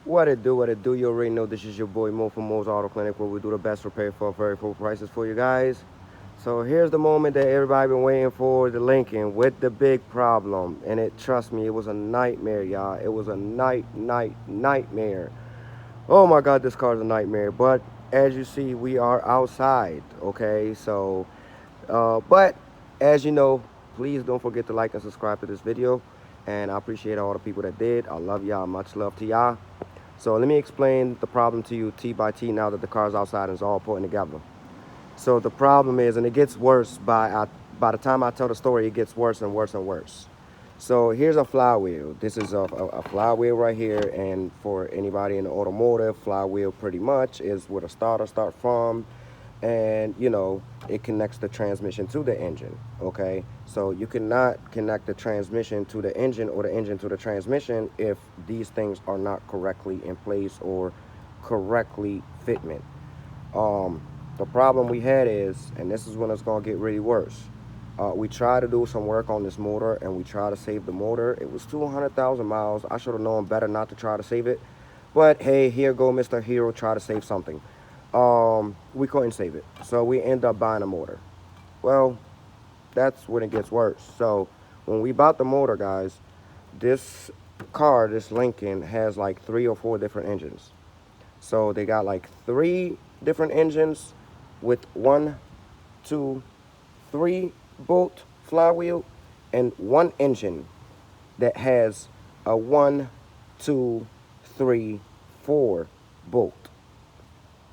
What it do, what it do, you already know this is your boy Mo from Mo's Auto Clinic, where we do the best repair for very full prices for you guys. So here's the moment that everybody been waiting for, the Lincoln with the big problem. And trust me, it was a nightmare, y'all. It was a nightmare. Oh my God, this car's a nightmare. But as you see, we are outside, okay? But as you know, please don't forget to like and subscribe to this video. And I appreciate all the people that did. I love y'all. Much love to y'all. So let me explain the problem to you T by T now that the car's outside and it's all putting together. So the problem is, and it gets worse by the time I tell the story, it gets worse and worse and worse. So here's a flywheel. This is a flywheel right here, and for anybody in the automotive, flywheel pretty much is where the starter start from, and it connects the transmission to the engine. Okay, so you cannot connect the transmission to the engine or the engine to the transmission if these things are not correctly in place or correctly fitment. Um, the problem we had is, and this is when it's gonna get really worse. We tried to do some work on this motor, and we tried to save the motor. It was 200,000 miles. I should have known better not to try to save it. But hey, here go Mr. Hero, try to save something. We couldn't save it, so we end up buying a motor. Well, that's when it gets worse. So when we bought the motor, guys, this car, this Lincoln, has like 3 or 4 different engines. So they got like 3 different engines with 1, 2, 3 bolt flywheel, and one engine that has a 1, 2, 3, 4 bolt.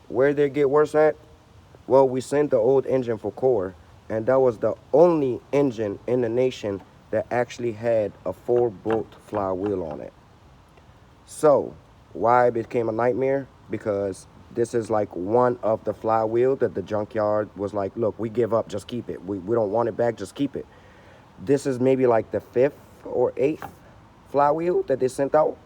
Where they get worse at? Well, we sent the old engine for core, and that was the only engine in the nation that actually had a 4 bolt flywheel on it. So, why it became a nightmare? Because this is like one of the flywheel that the junkyard was like, look, we give up, just keep it. We don't want it back, just keep it. This is maybe like the 5th or 8th flywheel that they sent out,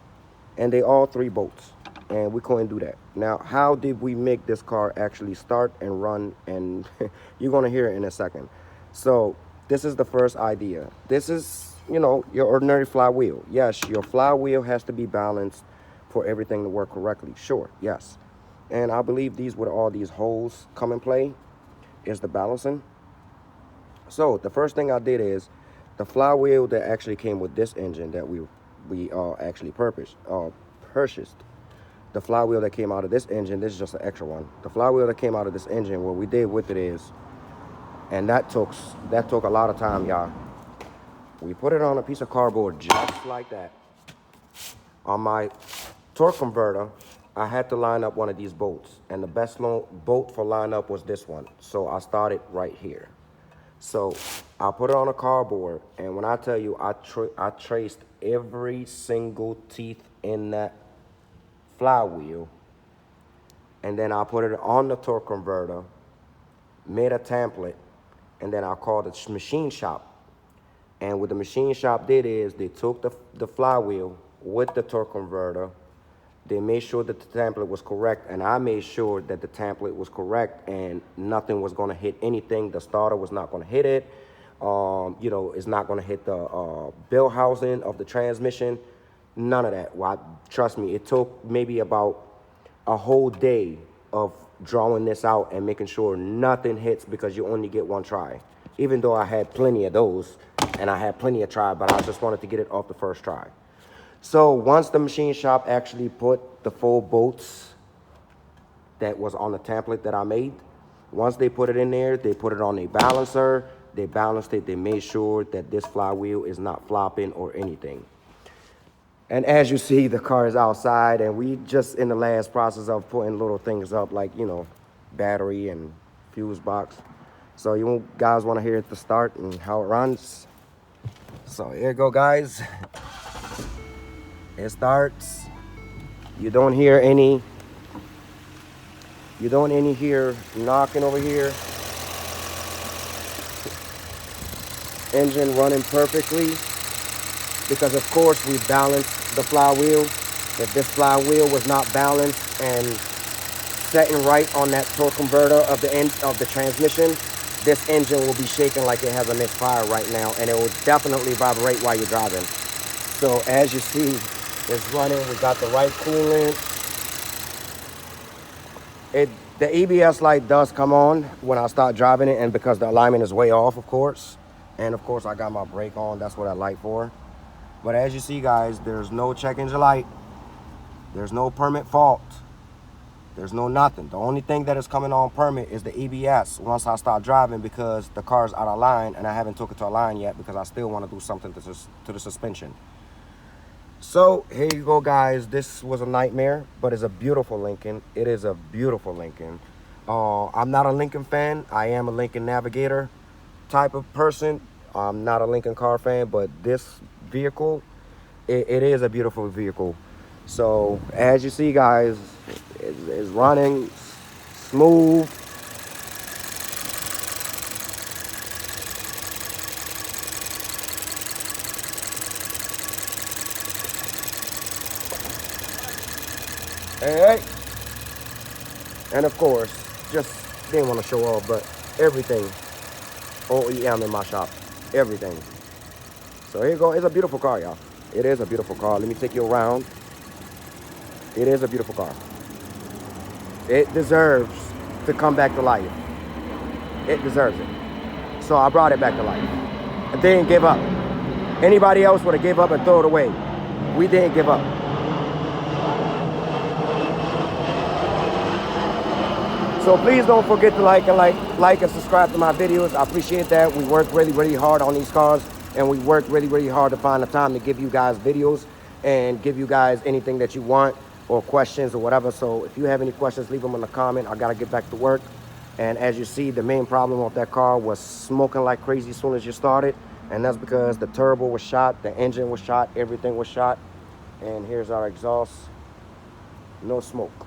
and they all 3 bolts. And we couldn't do that. Now, how did we make this car actually start and run? And you're gonna hear it in a second. So this is the first idea. This is, your ordinary flywheel. Yes, your flywheel has to be balanced for everything to work correctly. Sure, yes. And I believe these, where all these holes come in play, is the balancing. So the first thing I did is the flywheel that actually came with this engine that we actually purchased. The flywheel that came out of this engine, this is just an extra one. The flywheel that came out of this engine, what we did with it is, and that took a lot of time, y'all. We put it on a piece of cardboard just like that. On my torque converter, I had to line up one of these bolts, and the best bolt for line up was this one. So I started right here. So I put it on a cardboard, and when I tell you, I traced every single teeth in that flywheel, and then I put it on the torque converter, made a template, and then I called the machine shop. And what the machine shop did is they took the flywheel with the torque converter. They made sure that the template was correct, and I made sure that the template was correct, and nothing was going to hit anything. The starter was not going to hit it. It's not going to hit the bell housing of the transmission. None of that. Well, trust me, it took maybe about a whole day of drawing this out and making sure nothing hits, because you only get one try. Even though I had plenty of those and I had plenty of try, but I just wanted to get it off the first try. So once the machine shop actually put the 4 bolts that was on the template that I made, once they put it in there, they put it on a balancer, they balanced it, they made sure that this flywheel is not flopping or anything. And as you see, the car is outside, and we just in the last process of putting little things up like, battery and fuse box. So you guys want to hear it to start and how it runs. So here you go, guys. It starts. You don't hear any hear knocking over here. Engine running perfectly, because of course we balanced the flywheel. If this flywheel was not balanced and setting right on that torque converter of the end of the transmission, this engine will be shaking like it has a misfire right now, and it will definitely vibrate while you're driving. So as you see, It's running. We got the right coolant. The EBS light does come on when I start driving it, and because the alignment is way off, of course. And of course I got my brake on. That's what I light for. But as you see, guys, there's no check engine light. There's no permit fault. There's no nothing. The only thing that is coming on permit is the EBS once I start driving, because the car's out of line and I haven't took it to a line yet because I still want to do something to the suspension. So here you go, guys. This was a nightmare, but it's a beautiful Lincoln. It is a beautiful Lincoln. I'm not a Lincoln fan. I am a Lincoln Navigator type of person. I'm not a Lincoln car fan, but this vehicle, it is a beautiful vehicle. So as you see, guys, it's running smooth. Hey, and of course, just didn't want to show off, but everything OEM in my shop, everything. So here you go. It's a beautiful car, y'all. It is a beautiful car. Let me take you around. It is a beautiful car. It deserves to come back to life. It deserves it. So I brought it back to life. I didn't give up. Anybody else would have gave up and throw it away. We didn't give up. So please don't forget to like and subscribe to my videos. I appreciate that. We work really, really hard on these cars, and we work really, really hard to find the time to give you guys videos and give you guys anything that you want or questions or whatever. So if you have any questions, leave them in the comment. I gotta get back to work. And as you see, the main problem with that car was smoking like crazy as soon as you started. And that's because the turbo was shot, the engine was shot, everything was shot. And here's our exhaust. No smoke.